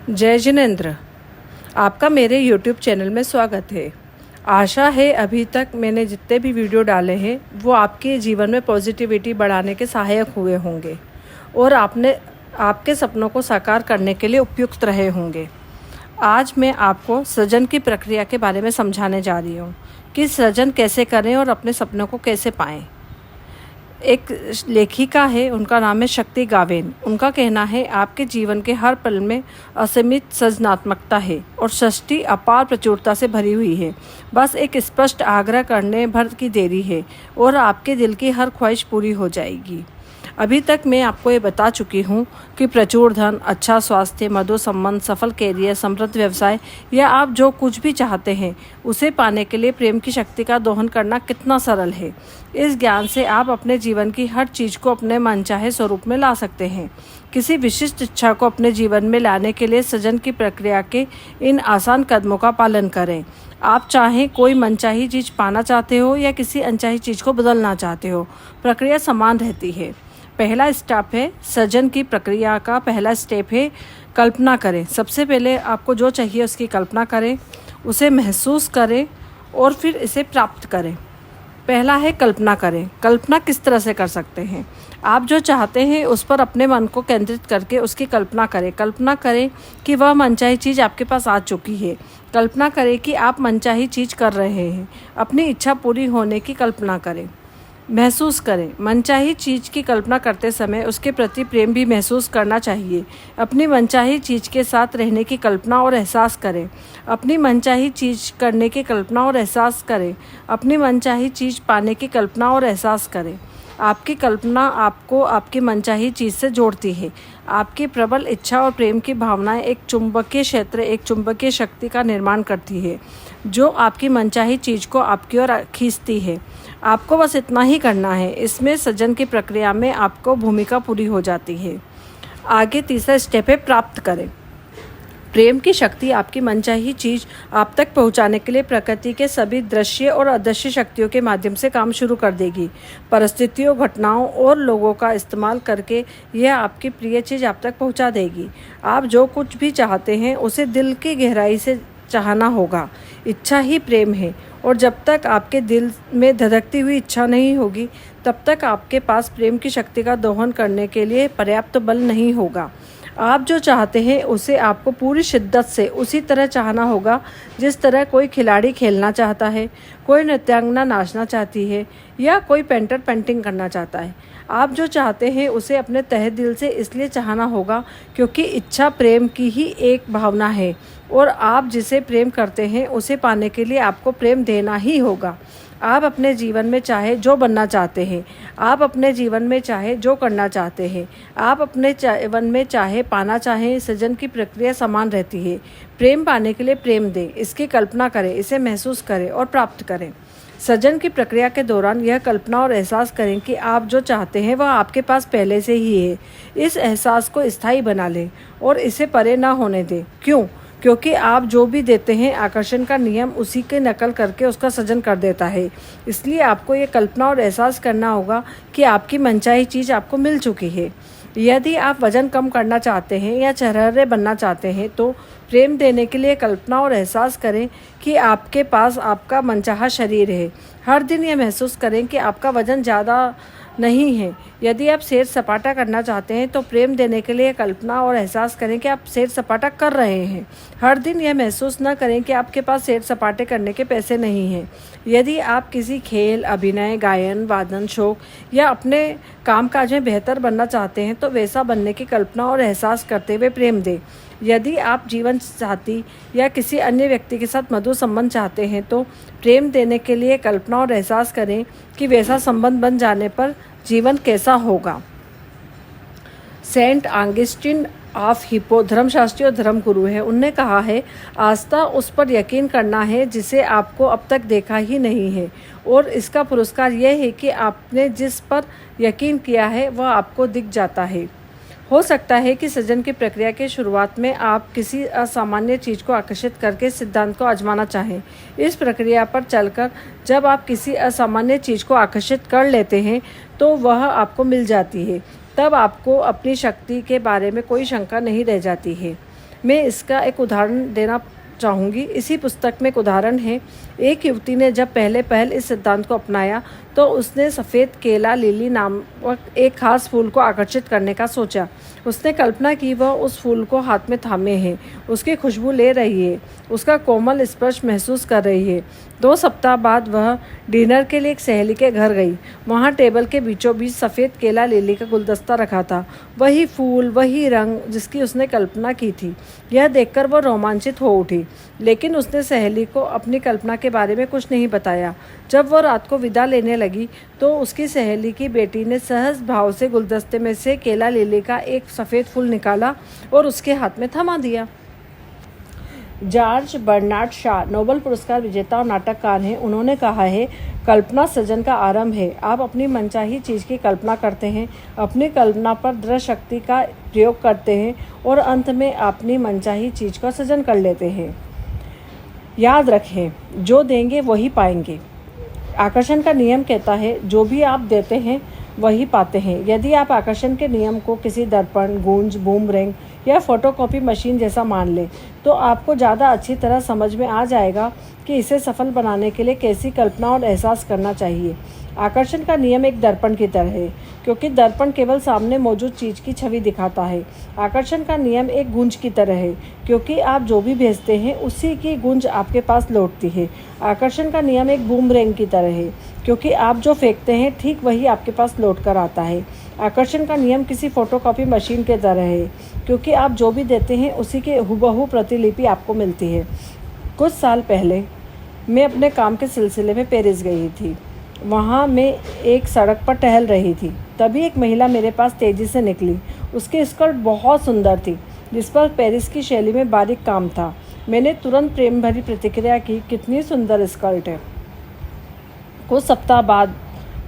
जय जिनेंद्र, आपका मेरे YouTube चैनल में स्वागत है। आशा है अभी तक मैंने जितने भी वीडियो डाले हैं वो आपके जीवन में पॉजिटिविटी बढ़ाने के सहायक हुए होंगे और आपके सपनों को साकार करने के लिए उपयुक्त रहे होंगे। आज मैं आपको सृजन की प्रक्रिया के बारे में समझाने जा रही हूँ कि सृजन कैसे करें और अपने सपनों को कैसे पाएं। एक लेखिका है, उनका नाम है शक्ति गावेन। उनका कहना है आपके जीवन के हर पल में असीमित सृजनात्मकता है और सृष्टि अपार प्रचुरता से भरी हुई है। बस एक स्पष्ट आग्रह करने भर की देरी है और आपके दिल की हर ख्वाहिश पूरी हो जाएगी। अभी तक मैं आपको ये बता चुकी हूँ कि प्रचुर धन, अच्छा स्वास्थ्य, मधुर संबंध, सफल कैरियर, समृद्ध व्यवसाय या आप जो कुछ भी चाहते हैं उसे पाने के लिए प्रेम की शक्ति का दोहन करना कितना सरल है। इस ज्ञान से आप अपने जीवन की हर चीज़ को अपने मनचाहे स्वरूप में ला सकते हैं। किसी विशिष्ट इच्छा को अपने जीवन में लाने के लिए सृजन की प्रक्रिया के इन आसान कदमों का पालन करें। आप चाहें कोई मनचाही चीज़ पाना चाहते हो या किसी अनचाही चीज़ को बदलना चाहते हो, प्रक्रिया समान रहती है। पहला स्टेप है सृजन की प्रक्रिया का पहला स्टेप है कल्पना करें। सबसे पहले आपको जो चाहिए उसकी कल्पना करें, उसे महसूस करें और फिर इसे प्राप्त करें। पहला है कल्पना करें। कल्पना किस तरह से कर सकते हैं? आप जो चाहते हैं उस पर अपने मन को केंद्रित करके उसकी कल्पना करें। कल्पना करें कि वह मनचाही चीज़ आपके पास आ चुकी है। कल्पना करें कि आप मनचाही चीज़ कर रहे हैं। अपनी इच्छा पूरी होने की कल्पना करें। महसूस करें। मनचाही चीज़ की कल्पना करते समय उसके प्रति प्रेम भी महसूस करना चाहिए। अपनी मनचाही चीज़ के साथ रहने की कल्पना और एहसास करें। अपनी मनचाही चीज़ करने की कल्पना और एहसास करें। अपनी मनचाही चीज़ पाने की कल्पना और एहसास करें। आपकी कल्पना आपको आपकी मनचाही चीज़ से जोड़ती है। आपकी प्रबल इच्छा और प्रेम की भावनाएं एक चुंबकीय क्षेत्र, एक चुंबकीय शक्ति का निर्माण करती है जो आपकी मनचाही चीज़ को आपकी ओर खींचती है। आपको बस इतना ही करना है। इसमें सृजन की प्रक्रिया में आपको भूमिका पूरी हो जाती है। आगे तीसरा स्टेप है प्राप्त करें। प्रेम की शक्ति आपकी मनचाही चीज़ आप तक पहुंचाने के लिए प्रकृति के सभी दृश्य और अदृश्य शक्तियों के माध्यम से काम शुरू कर देगी। परिस्थितियों, घटनाओं और लोगों का इस्तेमाल करके यह आपकी प्रिय चीज़ आप तक पहुंचा देगी। आप जो कुछ भी चाहते हैं उसे दिल की गहराई से चाहना होगा। इच्छा ही प्रेम है और जब तक आपके दिल में धधकती हुई इच्छा नहीं होगी तब तक आपके पास प्रेम की शक्ति का दोहन करने के लिए पर्याप्त बल नहीं होगा। आप जो चाहते हैं उसे आपको पूरी शिद्दत से उसी तरह चाहना होगा जिस तरह कोई खिलाड़ी खेलना चाहता है, कोई नृत्यांगना नाचना चाहती है या कोई पेंटर पेंटिंग करना चाहता है। आप जो चाहते हैं उसे अपने तहे दिल से इसलिए चाहना होगा क्योंकि इच्छा प्रेम की ही एक भावना है और आप जिसे प्रेम करते हैं उसे पाने के लिए आपको प्रेम देना ही होगा। आप अपने जीवन में चाहे जो बनना चाहते हैं, आप अपने जीवन में चाहे जो करना चाहते हैं, आप अपने जीवन में चाहे पाना चाहें, सृजन की प्रक्रिया समान रहती है। प्रेम पाने के लिए प्रेम दें, इसकी कल्पना करें, इसे महसूस करें और प्राप्त करें। सृजन की प्रक्रिया के दौरान यह कल्पना और एहसास करें कि आप जो चाहते हैं वह आपके पास पहले से ही है। इस एहसास को स्थायी बना लें और इसे परे ना होने दें। क्यों? क्योंकि आप जो भी देते हैं आकर्षण का नियम उसी के नकल करके उसका सृजन कर देता है। इसलिए आपको ये कल्पना और एहसास करना होगा कि आपकी मनचाही चीज़ आपको मिल चुकी है। यदि आप वज़न कम करना चाहते हैं या चरहरे बनना चाहते हैं तो प्रेम देने के लिए कल्पना और एहसास करें कि आपके पास आपका मनचाहा शरीर है। हर दिन ये महसूस करें कि आपका वज़न ज़्यादा नहीं है। यदि आप सैर सपाटा करना चाहते हैं तो प्रेम देने के लिए कल्पना और एहसास करें कि आप सैर सपाटा कर रहे हैं। हर दिन यह महसूस न करें कि आपके पास सैर सपाटे करने के पैसे नहीं हैं। यदि आप किसी खेल, अभिनय, गायन, वादन, शौक या अपने कामकाज में बेहतर बनना चाहते हैं तो वैसा बनने की कल्पना और एहसास करते हुए प्रेम दें। यदि आप जीवन साथी या किसी अन्य व्यक्ति के साथ मधुर संबंध चाहते हैं तो प्रेम देने के लिए कल्पना और एहसास करें कि वैसा संबंध बन जाने पर जीवन कैसा होगा। सेंट ऑगस्टिन ऑफ हिप्पो धर्मशास्त्री और धर्मगुरु है। उनने कहा है, आस्था उस पर यकीन करना है जिसे आपको अब तक देखा ही नहीं है और इसका पुरस्कार यह है कि आपने जिस पर यकीन किया है वह आपको दिख जाता है। हो सकता है कि सृजन की प्रक्रिया की शुरुआत में आप किसी असामान्य चीज़ को आकर्षित करके सिद्धांत को आजमाना चाहें। इस प्रक्रिया पर चलकर जब आप किसी असामान्य चीज़ को आकर्षित कर लेते हैं तो वह आपको मिल जाती है। तब आपको अपनी शक्ति के बारे में कोई शंका नहीं रह जाती है। मैं इसका एक उदाहरण देना चाहूँगी। इसी पुस्तक में एक उदाहरण है। एक युवती ने जब पहल इस सिद्धांत को अपनाया तो उसने सफ़ेद केला लिली नामक एक खास फूल को आकर्षित करने का सोचा। उसने कल्पना की वह उस फूल को हाथ में थामे है, उसकी खुशबू ले रही है, उसका कोमल स्पर्श महसूस कर रही है। 2 सप्ताह बाद वह डिनर के लिए एक सहेली के घर गई। वहाँ टेबल के बीचों बीच सफ़ेद केला लिली का गुलदस्ता रखा था, वही फूल, वही रंग जिसकी उसने कल्पना की थी। यह देखकर वह रोमांचित हो उठी, लेकिन उसने सहेली को अपनी कल्पना के बारे में कुछ नहीं बताया। जब वह रात को विदा लेने लगी तो उसकी सहेली की बेटी ने सहज भाव से गुलदस्ते में से केला लिली का एक सफ़ेद फूल निकाला और उसके हाथ में थमा दिया। जॉर्ज बर्नार्ड शॉ नोबेल पुरस्कार विजेता और नाटककार हैं। उन्होंने कहा है, कल्पना सृजन का आरंभ है। आप अपनी मनचाही चीज़ की कल्पना करते हैं, अपनी कल्पना पर दृढ़ शक्ति का प्रयोग करते हैं और अंत में अपनी मनचाही चीज़ का सृजन कर लेते हैं। याद रखें, जो देंगे वही पाएंगे। आकर्षण का नियम कहता है, जो भी आप देते हैं वही पाते हैं। यदि आप आकर्षण के नियम को किसी दर्पण, गूंज, बूमरैंग या फोटोकॉपी मशीन जैसा मान लें तो आपको ज़्यादा अच्छी तरह समझ में आ जाएगा कि इसे सफल बनाने के लिए कैसी कल्पना और एहसास करना चाहिए। आकर्षण का नियम एक दर्पण की तरह है, क्योंकि दर्पण केवल सामने मौजूद चीज़ की छवि दिखाता है। आकर्षण का नियम एक गूंज की तरह है, क्योंकि आप जो भी भेजते हैं उसी की गूंज आपके पास लौटती है। आकर्षण का नियम एक बूमरैंग की तरह है, क्योंकि आप जो फेंकते हैं ठीक वही आपके पास लौट कर आता है। आकर्षण का नियम किसी फोटोकॉपी मशीन की तरह है, क्योंकि आप जो भी देते हैं उसी की हुबहू प्रतिलिपि आपको मिलती है। कुछ साल पहले मैं अपने काम के सिलसिले में पेरिस गई थी। वहाँ मैं एक सड़क पर टहल रही थी, तभी एक महिला मेरे पास तेज़ी से निकली। उसकी स्कर्ट बहुत सुंदर थी, जिस पर पेरिस की शैली में बारीक काम था। मैंने तुरंत प्रेम भरी प्रतिक्रिया की, कितनी सुंदर स्कर्ट है। कुछ सप्ताह बाद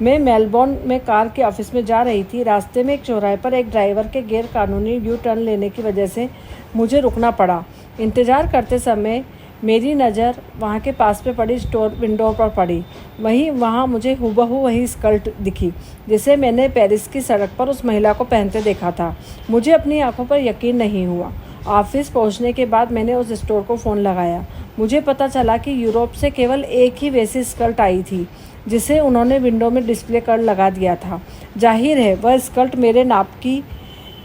मैं मेलबोर्न में कार के ऑफिस में जा रही थी। रास्ते में एक चौराहे पर एक ड्राइवर के गैर कानूनी यू टर्न लेने की वजह से मुझे रुकना पड़ा। इंतज़ार करते समय मेरी नज़र वहाँ के पास पे पड़ी स्टोर विंडो पर पड़ी। वहाँ मुझे हुबहू वही स्कर्ट दिखी जिसे मैंने पेरिस की सड़क पर उस महिला को पहनते देखा था। मुझे अपनी आंखों पर यकीन नहीं हुआ। ऑफिस पहुँचने के बाद मैंने उस स्टोर को फ़ोन लगाया। मुझे पता चला कि यूरोप से केवल एक ही वैसी स्कर्ट आई थी जिसे उन्होंने विंडो में डिस्प्ले कर लगा दिया था। जाहिर है वह स्कर्ट मेरे नाप की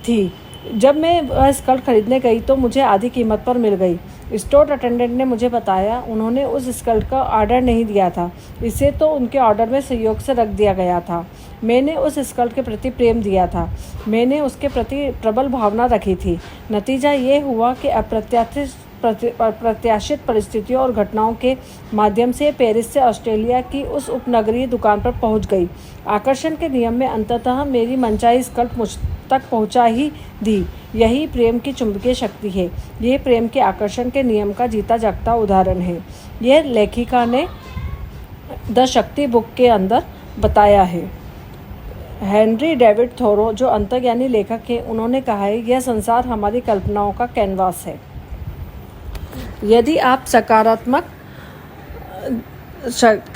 थी। जब मैं वह स्कर्ट खरीदने गई तो मुझे आधी कीमत पर मिल गई। स्टोर अटेंडेंट ने मुझे बताया, उन्होंने उस स्कर्ट का ऑर्डर नहीं दिया था, इसे तो उनके ऑर्डर में सहयोग से रख दिया गया था। मैंने उस स्कर्ट के प्रति प्रेम दिया था, मैंने उसके प्रति प्रबल भावना रखी थी। नतीजा ये हुआ कि अप्रत्याशित परिस्थितियों और घटनाओं के माध्यम से पेरिस से ऑस्ट्रेलिया की उस उपनगरीय दुकान पर पहुंच गई। आकर्षण के नियम में अंततः मेरी मनचाही स्कर्ट मुझ तक पहुंचा ही दी। यही प्रेम की चुंबकीय शक्ति है। यह प्रेम के आकर्षण के नियम का जीता जागता उदाहरण है। यह लेखिका ने द शक्ति बुक के अंदर बताया है। हेनरी डेविड थोरो, जो अंतर्ज्ञानी लेखक हैं, उन्होंने कहा है, यह संसार हमारी कल्पनाओं का कैनवास है। यदि आप सकारात्मक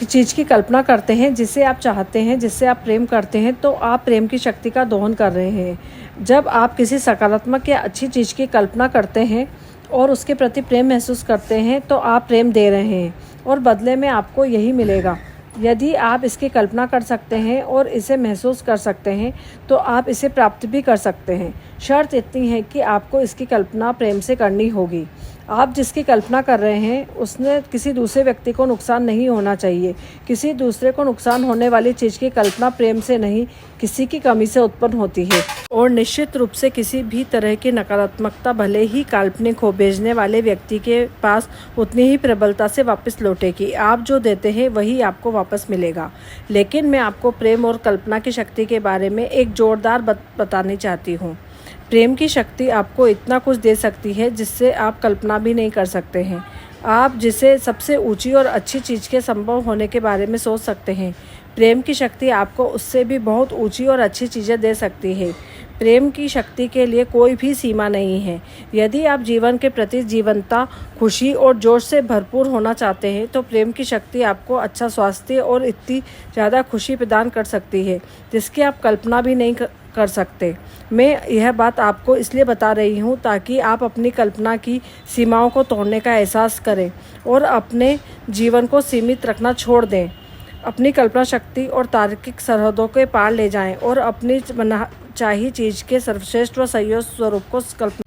चीज़ की कल्पना करते हैं जिसे आप चाहते हैं, जिससे आप प्रेम करते हैं, तो आप प्रेम की शक्ति का दोहन कर रहे हैं। जब आप किसी सकारात्मक या अच्छी चीज़ की कल्पना करते हैं और उसके प्रति प्रेम महसूस करते हैं तो आप प्रेम दे रहे हैं और बदले में आपको यही मिलेगा। यदि आप इसकी कल्पना कर सकते हैं और इसे महसूस कर सकते हैं तो आप इसे प्राप्त भी कर सकते हैं। शर्त इतनी है कि आपको इसकी कल्पना प्रेम से करनी होगी। आप जिसकी कल्पना कर रहे हैं उसने किसी दूसरे व्यक्ति को नुकसान नहीं होना चाहिए। किसी दूसरे को नुकसान होने वाली चीज़ की कल्पना प्रेम से नहीं, किसी की कमी से उत्पन्न होती है। और निश्चित रूप से किसी भी तरह की नकारात्मकता भले ही काल्पनिक हो, भेजने वाले व्यक्ति के पास उतनी ही प्रबलता से वापस लौटेगी। आप जो देते हैं वही आपको वापस मिलेगा। लेकिन मैं आपको प्रेम और कल्पना की शक्ति के बारे में एक जोरदार बतानी चाहती हूँ। प्रेम की शक्ति आपको इतना कुछ दे सकती है जिससे आप कल्पना भी नहीं कर सकते हैं। आप जिसे सबसे ऊंची और अच्छी चीज़ के संभव होने के बारे में सोच सकते हैं, प्रेम की शक्ति आपको उससे भी बहुत ऊंची और अच्छी चीज़ें दे सकती है। प्रेम की शक्ति के लिए कोई भी सीमा नहीं है। यदि आप जीवन के प्रति जीवंतता, खुशी और जोश से भरपूर होना चाहते हैं तो प्रेम की शक्ति आपको अच्छा स्वास्थ्य और इतनी ज़्यादा खुशी प्रदान कर सकती है जिसकी आप कल्पना भी नहीं कर सकते। मैं यह बात आपको इसलिए बता रही हूँ ताकि आप अपनी कल्पना की सीमाओं को तोड़ने का एहसास करें और अपने जीवन को सीमित रखना छोड़ दें। अपनी कल्पना शक्ति और तार्किक सरहदों के पार ले जाएं और अपनी चाही चीज़ के सर्वश्रेष्ठ व सही स्वरूप को कल्पना।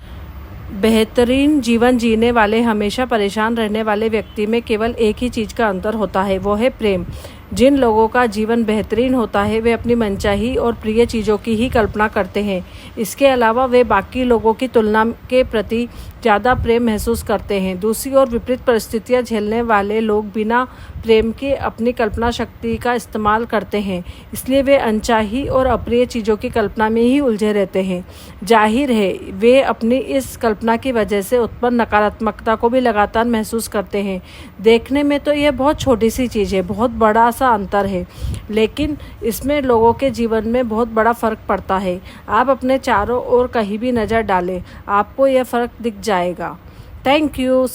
बेहतरीन जीवन जीने वाले, हमेशा परेशान रहने वाले व्यक्ति में केवल एक ही चीज़ का अंतर होता है, वो है प्रेम। जिन लोगों का जीवन बेहतरीन होता है वे अपनी मनचाही और प्रिय चीज़ों की ही कल्पना करते हैं। इसके अलावा वे बाकी लोगों की तुलना के प्रति ज़्यादा प्रेम महसूस करते हैं। दूसरी ओर विपरीत परिस्थितियां झेलने वाले लोग बिना प्रेम के अपनी कल्पना शक्ति का इस्तेमाल करते हैं, इसलिए वे अनचाही और अप्रिय चीज़ों की कल्पना में ही उलझे रहते हैं। जाहिर है वे अपनी इस कल्पना की वजह से उत्पन्न नकारात्मकता को भी लगातार महसूस करते हैं। देखने में तो यह बहुत छोटी सी चीज़ है, बहुत बड़ा सा अंतर है, लेकिन इसमें लोगों के जीवन में बहुत बड़ा फ़र्क पड़ता है। आप अपने चारों ओर कहीं भी नज़र डालें, आपको यह फ़र्क दिख जाएगा। Thank you.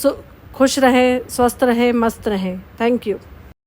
खुश रहें, स्वस्थ रहें, मस्त रहें। Thank you.